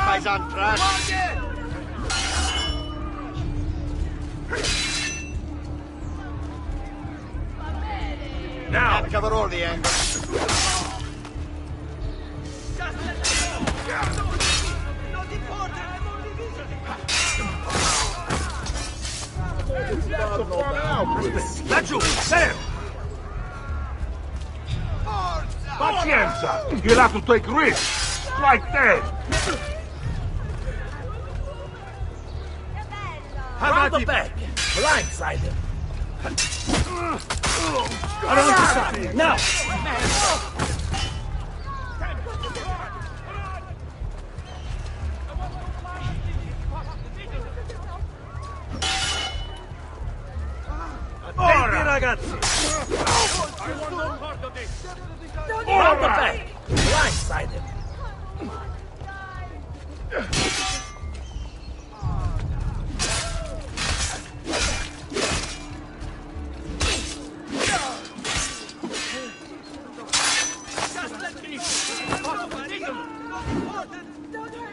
paisan trash. Now, cover all the angles. Laggiù, there! Pazienza! You'll have to take risks. Like that. Round the back. Blindside him. Around the side. Now! Attenti, ragazzi! Round the back! Blindside him!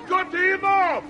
Got him off!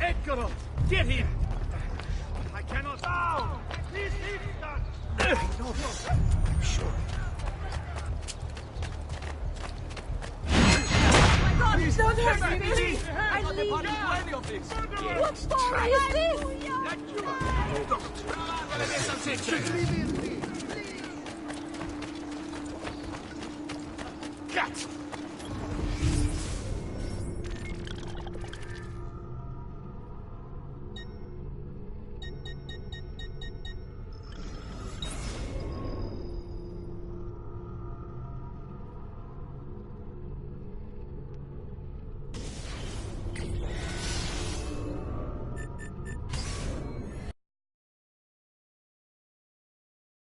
Eccolo! Get him! I cannot down! This instant! No, I'm sure. My God, Please, don't hurt get me, back. please! I I'm need not part of any of this. What story is this? Cat!